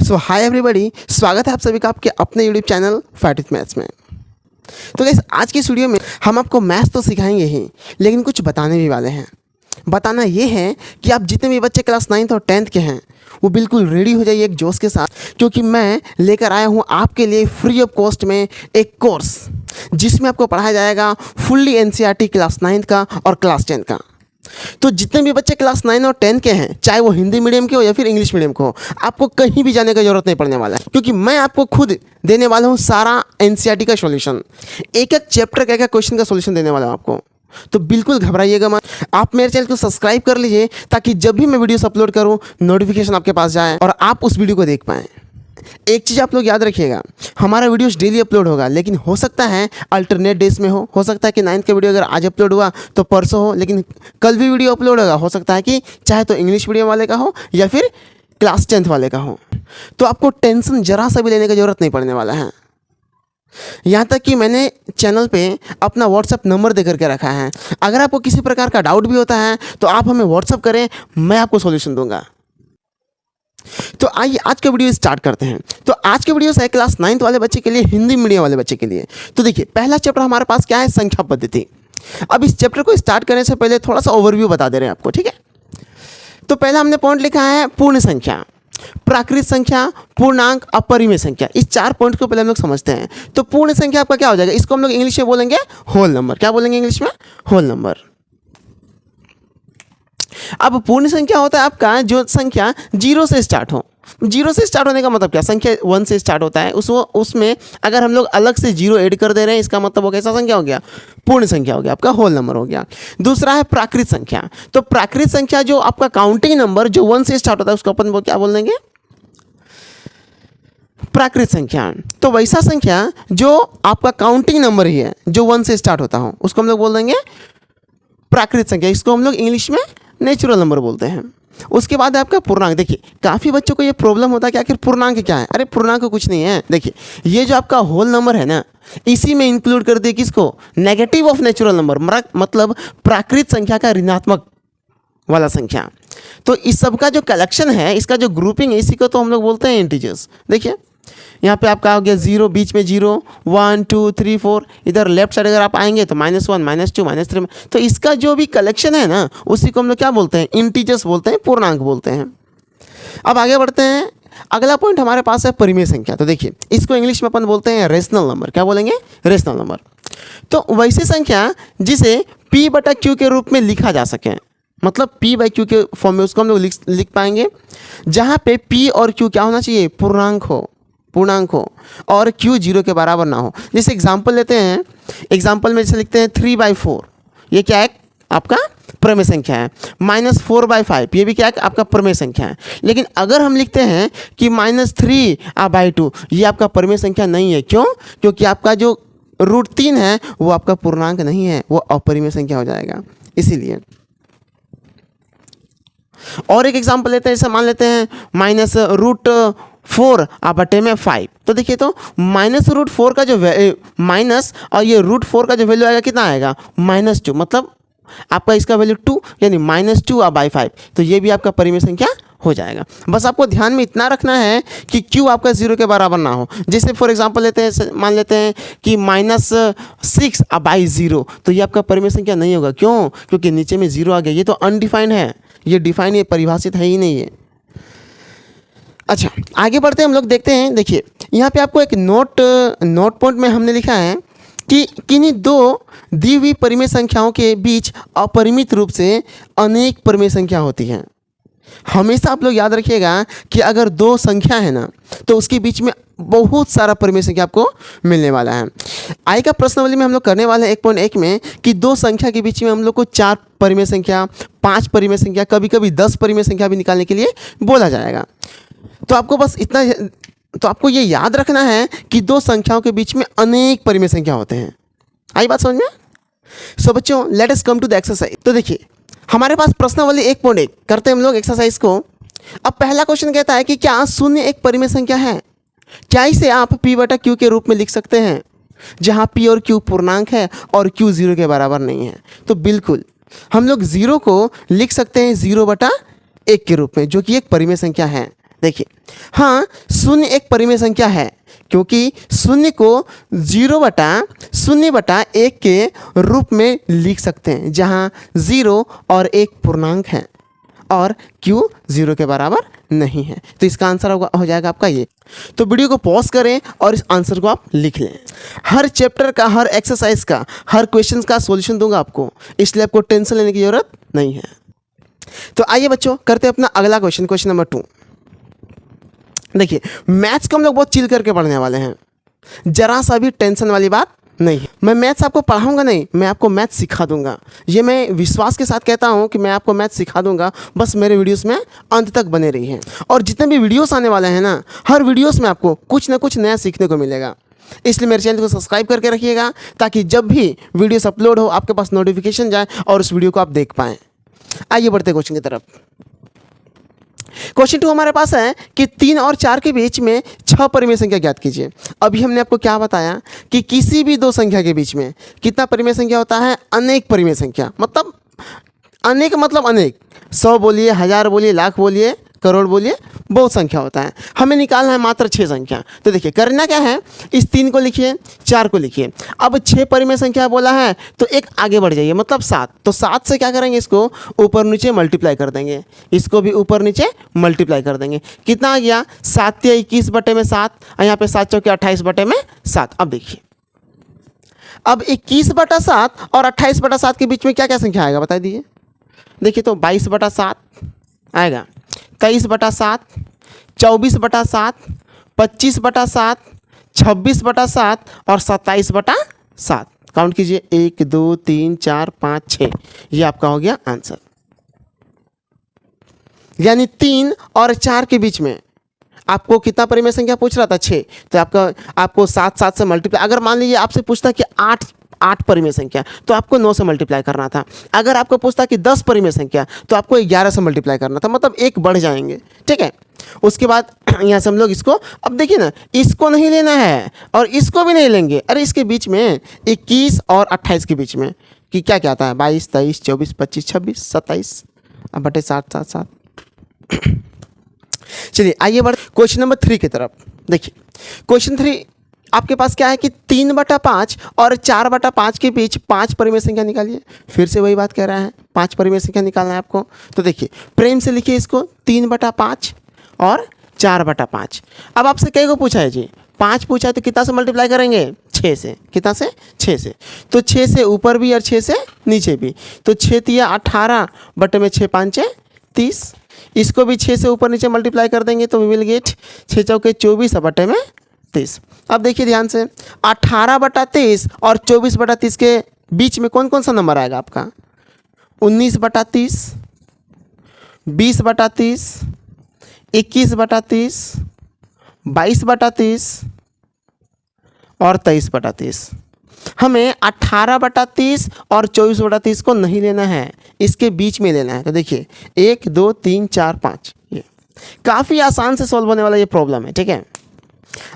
सो hi everybody, स्वागत है आप सभी का आपके अपने YouTube channel fight with maths में। तो गाइस, आज की इस वीडियो में हम आपको मैथ्स तो सिखाएंगे ही, लेकिन कुछ बताने भी वाले हैं। बताना ये है कि आप जितने भी बच्चे क्लास 9th और 10th के हैं वो बिल्कुल रेडी हो जाइए एक जोश के साथ, क्योंकि मैं लेकर आया हूँ आपके लिए फ्री ऑफ कॉस्ट में एक कोर्स जिसमें आपको पढ़ाया जाएगा फुल्ली एनसीईआरटी क्लास 9th का और क्लास 10th का। तो जितने भी बच्चे क्लास 9 और 10 के हैं, चाहे वो हिंदी मीडियम के हो या फिर इंग्लिश मीडियम को हो, आपको कहीं भी जाने की जरूरत नहीं पड़ने वाला है, क्योंकि मैं आपको खुद देने वाला हूँ सारा एनसीईआरटी का सॉल्यूशन। एक एक चैप्टर का एक एक क्वेश्चन का सॉल्यूशन देने वाला हूँ आपको। तो बिल्कुल घबराइएगा मत, आप मेरे चैनल को सब्सक्राइब कर लीजिए ताकि जब भी मैं वीडियोस अपलोड करूँ नोटिफिकेशन आपके पास जाए और आप उस वीडियो को देख पाएँ। एक चीज़ आप लोग याद रखिएगा, हमारा वीडियोस डेली अपलोड होगा, लेकिन हो सकता है अल्टरनेट डेज में हो सकता है कि 9th का वीडियो अगर आज अपलोड हुआ तो परसों हो, लेकिन कल भी वीडियो अपलोड होगा। हो सकता है कि चाहे तो इंग्लिश मीडियम वाले का हो या फिर क्लास 10th वाले का हो। तो आपको टेंशन जरा सा भी लेने की ज़रूरत नहीं पड़ने वाला है। यहाँ तक कि मैंने चैनल पे अपना व्हाट्सअप नंबर दे करके रखा है। अगर आपको किसी प्रकार का डाउट भी होता है तो आप हमें व्हाट्सअप करें, मैं आपको सॉल्यूशन दूंगा। तो आइए आज का वीडियो स्टार्ट करते हैं। तो आज के वीडियो है क्लास 9th वाले बच्चे के लिए, हिंदी मीडियम वाले बच्चे के लिए। तो देखिए, पहला चैप्टर हमारे पास क्या है, संख्या पद्धति। अब इस चैप्टर को स्टार्ट करने से पहले थोड़ा सा ओवरव्यू बता दे रहे हैं आपको, ठीक है। तो पहला हमने पॉइंट लिखा है पूर्ण संख्या, प्राकृत संख्या, पूर्णांक, अपरिमेय संख्या। इस 4 पॉइंट को पहले हम लोग समझते हैं। तो पूर्ण संख्या आपका क्या हो जाएगा, इसको हम लोग इंग्लिश में बोलेंगे होल नंबर। क्या बोलेंगे इंग्लिश में? Whole number. अब पूर्ण संख्या होता है आपका जो संख्या 0 से स्टार्ट हो। 0 से स्टार्ट होने का मतलब क्या, संख्या 1 से स्टार्ट होता है, उसमें अगर हम लोग अलग से 0 ऐड कर दे रहे हैं, इसका मतलब वो कैसा संख्या हो गया, पूर्ण संख्या हो गया, आपका होल नंबर हो गया। दूसरा है प्राकृत संख्या। तो प्राकृत संख्या जो आपका काउंटिंग नंबर जो 1 से स्टार्ट होता है उसको अपन क्या बोल देंगे, प्राकृत संख्या। तो वैसा संख्या जो आपका काउंटिंग नंबर ही है जो 1 से स्टार्ट होता हो उसको हम लोग बोल देंगे प्राकृत संख्या। इसको हम लोग इंग्लिश में नेचुरल नंबर बोलते हैं। उसके बाद है आपका पूर्णांक। देखिए, काफ़ी बच्चों को ये प्रॉब्लम होता है कि आखिर पूर्णांक क्या है। अरे पूर्णांक कुछ नहीं है। देखिए, ये जो आपका होल नंबर है ना, इसी में इंक्लूड कर दिए किसको, नेगेटिव ऑफ नेचुरल नंबर, मतलब प्राकृत संख्या का ऋणात्मक वाला संख्या। तो इस सब का जो कलेक्शन है, इसका जो ग्रुपिंग है, इसी को तो हम लोग बोलते हैं इंटीजर्स। देखिए यहाँ पे आपका हो गया 0, बीच में 0, 1 2 3 4, इधर लेफ्ट साइड अगर आप आएंगे तो -1 -2 -3। तो इसका जो भी कलेक्शन है ना, उसी को हम लोग क्या बोलते हैं, इंटीजर्स बोलते हैं, पूर्णांक बोलते हैं। अब आगे बढ़ते हैं। अगला पॉइंट हमारे पास है परिमेय संख्या। तो देखिए, इसको इंग्लिश में अपन बोलते हैं रेशनल नंबर। क्या बोलेंगे, रेशनल नंबर। तो वैसी संख्या जिसे P/Q के रूप में लिखा जा सके, मतलब P/Q के फॉर्म में उसको हम लोग लिख पाएंगे, जहाँ पे P और Q क्या होना चाहिए, पूर्णांक हो, और Q 0 के बराबर ना हो। जैसे एग्जाम्पल लेते हैं, एग्जाम्पल में जैसे लिखते हैं 3/4, ये क्या है आपका परिमेय संख्या है। -4/5, ये भी क्या है आपका परिमेय संख्या है। लेकिन अगर हम लिखते हैं कि -3/2, ये आपका परिमेय संख्या नहीं है। क्यों? क्योंकि आपका जो √3 है वो आपका पूर्णांक नहीं है, वो अपरिमेय संख्या हो जाएगा, इसीलिए। और एक एग्जाम्पल लेते हैं, जैसे मान लेते हैं -√4/5। तो देखिए, तो -√4 का जो माइनस और ये √4 का जो वैल्यू आएगा कितना आएगा, -2, मतलब आपका इसका वैल्यू 2, यानी -2/5। तो ये भी आपका परिमेय संख्या हो जाएगा। बस आपको ध्यान में इतना रखना है कि Q आपका 0 के बराबर ना हो। जैसे फॉर एग्जांपल लेते हैं, मान लेते हैं कि -6/0, तो ये आपका परिमेय संख्या नहीं होगा। क्यों? क्योंकि नीचे में 0 आ गया, ये तो अनडिफाइंड है, ये डिफाइन, ये परिभाषित है ही नहीं है। अच्छा, आगे बढ़ते हैं हम लोग, देखते हैं। देखिए, यहाँ पे आपको एक नोट पॉइंट में हमने लिखा है कि किन्हीं 2 दी हुई परिमेय संख्याओं के बीच अपरिमित रूप से अनेक परिमेय संख्या होती हैं। हमेशा आप लोग याद रखिएगा कि अगर 2 संख्या है ना, तो उसके बीच में बहुत सारा परिमेय संख्या आपको मिलने वाला है। आएगा प्रश्नावली में हम लोग करने वाले हैं 1.1 में कि 2 संख्या के बीच में हम लोग को 4 परिमेय संख्या, 5 परिमेय संख्या, कभी कभी 10 परिमेय संख्या भी निकालने के लिए बोला जाएगा। तो आपको बस इतना, तो आपको ये याद रखना है कि 2 संख्याओं के बीच में अनेक परिमेय संख्या होते हैं। आई बात समझ में? सो बच्चों, let us come to the exercise. तो देखिए, हमारे पास प्रश्नावली 1.1 करते हैं हम लोग एक्सरसाइज को। अब पहला क्वेश्चन कहता है कि क्या 0 एक परिमेय संख्या है? क्या इसे आप P/Q के रूप में लिख सकते हैं, जहां P और Q पूर्णांक है और Q 0 के बराबर नहीं है? तो बिल्कुल हम लोग 0 को लिख सकते हैं 0/1 के रूप में, जो कि एक परिमेय संख्या है। देखिए, हाँ शून्य एक परिमेय संख्या है, क्योंकि शून्य को 0/0/1 के रूप में लिख सकते हैं, जहाँ 0 और 1 पूर्णांक है और q 0 के बराबर नहीं है। तो इसका आंसर हो जाएगा आपका ये। तो वीडियो को पॉज करें और इस आंसर को आप लिख लें। हर चैप्टर का, हर एक्सरसाइज का, हर क्वेश्चन का सॉल्यूशन दूंगा आपको, इसलिए आपको टेंशन लेने की ज़रूरत नहीं है। तो आइए बच्चों, करते हैं अपना अगला क्वेश्चन, क्वेश्चन नंबर 2। देखिए, मैथ्स को हम लोग बहुत चिल करके पढ़ने वाले हैं, जरा सा भी टेंशन वाली बात नहीं है। मैं मैथ्स आपको पढ़ाऊंगा नहीं, मैं आपको मैथ्स सिखा दूंगा। ये मैं विश्वास के साथ कहता हूँ कि मैं आपको मैथ्स सिखा दूंगा, बस मेरे वीडियोस में अंत तक बने रहिए। और जितने भी वीडियोस आने वाले हैं ना, हर वीडियोस में आपको कुछ ना कुछ नया सीखने को मिलेगा। इसलिए मेरे चैनल को सब्सक्राइब करके रखिएगा, ताकि जब भी वीडियोस अपलोड हो आपके पास नोटिफिकेशन जाए और उस वीडियो को आप देख पाएँ। आइए बढ़ते हैं क्वेश्चन की तरफ। क्वेश्चन 2 हमारे पास है कि 3 और 4 के बीच में 6 परिमेय संख्या ज्ञात कीजिए। अभी हमने आपको क्या बताया कि किसी भी दो संख्या के बीच में कितना परिमेय संख्या होता है? अनेक परिमेय संख्या। मतलब अनेक मतलब अनेक, 100 बोलिए, 1000 बोलिए, लाख बोलिए, करोड़ बोलिए, बहुत संख्या होता है। हमें निकालना है मात्र 6 संख्या। तो देखिए, करना क्या है, इस 3 को लिखिए, 4 को लिखिए। अब 6 परिमेय संख्या बोला है तो एक आगे बढ़ जाइए, मतलब 7। तो 7 से क्या करेंगे, इसको ऊपर नीचे मल्टीप्लाई कर देंगे, इसको भी ऊपर नीचे मल्टीप्लाई कर देंगे। कितना आ गया? 7 या 21/7, और यहाँ पे 7 चौके 28/7। अब देखिए, अब 21/7 और 28/7 के बीच में क्या क्या संख्या आएगा बता दीजिए। देखिए, तो 22/7 आएगा, 23/7, 24/7, 25/7, 26/7 और 27/7। काउंट कीजिए, 1 2 3 4 5 6। ये आपका हो गया आंसर। यानी 3 और 4 के बीच में आपको कितना परिमेय संख्या पूछ रहा था? 6। तो आपको 7 से मल्टीप्लाई, अगर मान लीजिए आपसे पूछता कि 8 परिमेय संख्या, तो आपको 9 से मल्टीप्लाई करना था। अगर आपको पूछता कि 10 परिमेय संख्या, तो आपको 11 से मल्टीप्लाई करना था, मतलब एक बढ़ जाएंगे। ठीक है, उसके बाद यहाँ से हम लोग इसको, अब देखिए ना, इसको नहीं लेना है और इसको भी नहीं लेंगे। अरे इसके बीच में 21 और 28 के बीच में कि क्या क्या आता है? 22, 23, 24, 25, 26, 27 अब बटे 7 7 7। चलिए आइए बढ़ क्वेश्चन नंबर 3 की तरफ। देखिए, क्वेश्चन 3 आपके पास क्या है कि 3/5 और 4/5 के बीच 5 परिमेय संख्या निकालिए। फिर से वही बात कह रहा है, 5 परिमेय संख्या निकालना है आपको। तो देखिए, प्रेम से लिखिए इसको, 3/5 और 4/5। अब आपसे कई को पूछा है जी? 5 पूछा है, तो कितना से मल्टीप्लाई करेंगे? 6 से। कितना से? 6 से। तो 6 से ऊपर भी और 6 से नीचे भी। तो 6 तिया 18 बटे में 6 5 30। इसको भी 6 से ऊपर नीचे मल्टीप्लाई कर देंगे तो वी विल गेट 6 चौके 24 बटे में 30। अब देखिए ध्यान से, 18/23 और 24/30 के बीच में कौन कौन सा नंबर आएगा आपका? 19/30, 20/30, 21/30, 22/30 और 23/30। हमें 18/30 और 24/30 को नहीं लेना है, इसके बीच में लेना है। तो देखिए, 1 2 3 4 5, ये काफ़ी आसान से सॉल्व होने वाला ये प्रॉब्लम है। ठीक है,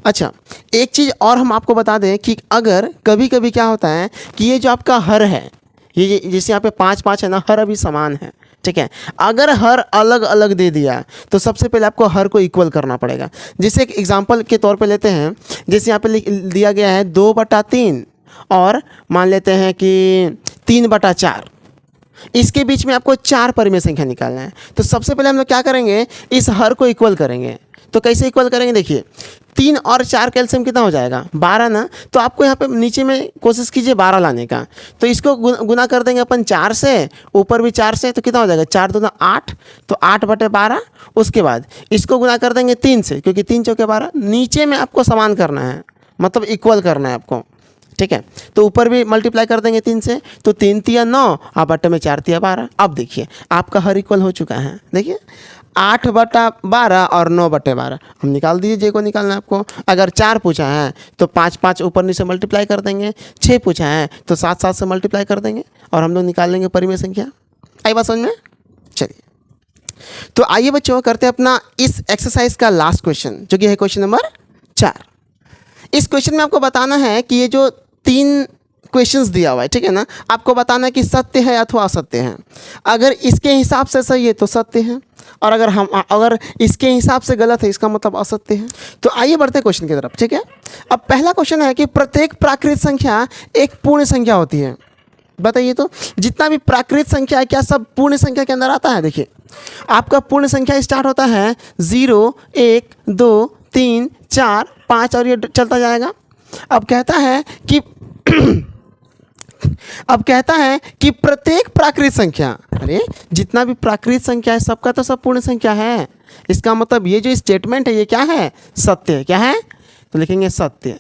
अच्छा एक चीज़ और हम आपको बता दें कि अगर कभी कभी क्या होता है कि ये जो आपका हर है, ये जैसे यहाँ पे 5 5 है ना, हर अभी समान है। ठीक है, अगर हर अलग अलग दे दिया तो सबसे पहले आपको हर को इक्वल करना पड़ेगा। जैसे एक एग्जांपल के तौर पे लेते हैं, जैसे यहाँ पे दिया गया है 2/3 और मान लेते हैं कि 3/4। इसके बीच में आपको 4 परिमेय संख्या निकालना है। तो सबसे पहले हम लोग क्या करेंगे, इस हर को इक्वल करेंगे। तो कैसे इक्वल करेंगे? देखिए, 3 और 4 का एलसीएम कितना हो जाएगा? 12 ना। तो आपको यहाँ पे नीचे में कोशिश कीजिए 12 लाने का। तो इसको गुना कर देंगे अपन 4 से, ऊपर भी 4 से, तो कितना हो जाएगा? 4 दूना 8, तो 8/12। उसके बाद इसको गुना कर देंगे 3 से, क्योंकि 3 चौके 12। नीचे में आपको समान करना है, मतलब इक्वल करना है आपको। ठीक है, तो ऊपर भी मल्टीप्लाई कर देंगे 3 से, तो 3 तिया 9 और बटे में 4 तिया 12। अब देखिए, आपका हर इक्वल हो चुका है। देखिए, 8/12 और 9/12 हम निकाल दीजिए, जे को निकालना है आपको। अगर 4 पूछा है तो 5 5 ऊपर नीचे मल्टीप्लाई कर देंगे, 6 पूछा है तो 7 7 से मल्टीप्लाई कर देंगे और हम लोग निकाल लेंगे परिमेय संख्या। आई बात समझ में? चलिए, तो आइए बच्चों, करते हैं अपना इस एक्सरसाइज का लास्ट क्वेश्चन, जो कि है क्वेश्चन नंबर 4। इस क्वेश्चन में आपको बताना है कि ये जो 3 क्वेश्चंस दिया हुआ है, ठीक है ना, आपको बताना है कि सत्य है अथवा असत्य है। अगर इसके हिसाब से सही है तो सत्य है, और अगर इसके हिसाब से गलत है इसका मतलब असत्य है। तो आइए बढ़ते हैं क्वेश्चन की तरफ, ठीक है। अब पहला क्वेश्चन है कि प्रत्येक प्राकृत संख्या एक पूर्ण संख्या होती है। बताइए तो जितना भी प्राकृत संख्या है क्या सब पूर्ण संख्या के अंदर आता है। देखिए आपका पूर्ण संख्या स्टार्ट होता है 0, 1, 2, 3, 4, 5 और ये चलता जाएगा। अब कहता है कि प्रत्येक प्राकृत संख्या, अरे जितना भी प्राकृत संख्या है सबका तो सब पूर्ण संख्या है। इसका मतलब ये जो स्टेटमेंट है ये क्या है, सत्य है। क्या है, तो लिखेंगे सत्य।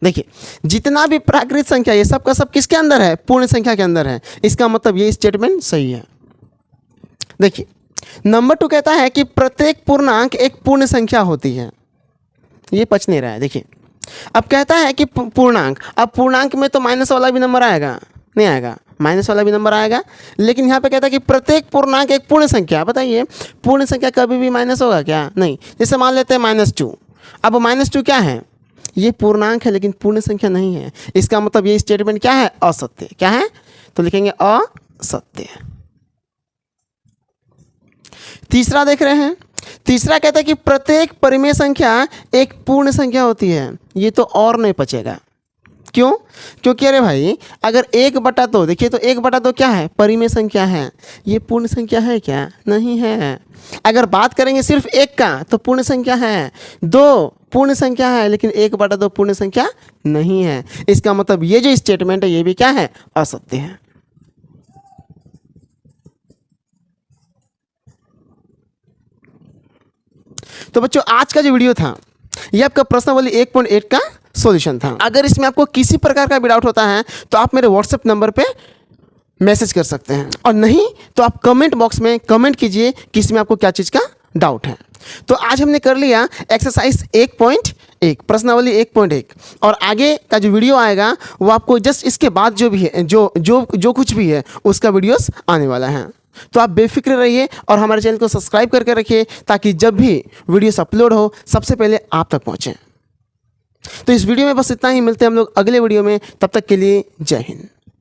देखिए जितना भी प्राकृत संख्या ये सब का सब किसके अंदर है, पूर्ण संख्या के अंदर है। इसका मतलब ये स्टेटमेंट सही है। देखिए नंबर 2 कहता है कि प्रत्येक पूर्णांक एक पूर्ण संख्या होती है। ये पच नहीं रहा है। देखिए अब कहता है कि पूर्णांक, अब पूर्णांक में तो माइनस वाला भी नंबर आएगा, नहीं आएगा, माइनस वाला भी नंबर आएगा। लेकिन यहाँ पे कहता है कि प्रत्येक पूर्णांक एक पूर्ण संख्या। बताइए पूर्ण संख्या कभी भी माइनस होगा क्या, नहीं। जैसे मान लेते हैं -2। अब -2 क्या है, ये पूर्णांक है लेकिन पूर्ण संख्या नहीं है। इसका मतलब ये स्टेटमेंट क्या है, असत्य। क्या है, तो लिखेंगे असत्य। तीसरा देख रहे हैं, तीसरा कहता है कि प्रत्येक परिमेय संख्या एक पूर्ण संख्या होती है। ये तो और नहीं पचेगा। क्यों, क्योंकि अरे भाई अगर 1/2, देखिए तो 1/2 क्या है, परिमेय संख्या है। ये पूर्ण संख्या है क्या, नहीं है। अगर बात करेंगे सिर्फ 1 का तो पूर्ण संख्या है, 2 पूर्ण संख्या है, लेकिन 1/2 पूर्ण संख्या नहीं है। इसका मतलब ये जो स्टेटमेंट है ये भी क्या है, असत्य है। तो बच्चों आज का जो वीडियो था ये आपका प्रश्नावली 1.8 का सॉल्यूशन था। अगर इसमें आपको किसी प्रकार का भी डाउट होता है तो आप मेरे व्हाट्सएप नंबर पे मैसेज कर सकते हैं, और नहीं तो आप कमेंट बॉक्स में कमेंट कीजिए कि इसमें आपको क्या चीज़ का डाउट है। तो आज हमने कर लिया एक्सरसाइज 1.1 प्रश्नावली 1.1, और आगे का जो वीडियो आएगा वो आपको जस्ट इसके बाद जो भी है जो कुछ भी है उसका वीडियोस आने वाला है। तो आप बेफिक्र रहिए और हमारे चैनल को सब्सक्राइब करके रखिए ताकि जब भी वीडियोस अपलोड हो सबसे पहले आप तक पहुँचे। तो इस वीडियो में बस इतना ही, मिलते हैं हम लोग अगले वीडियो में, तब तक के लिए जय हिंद।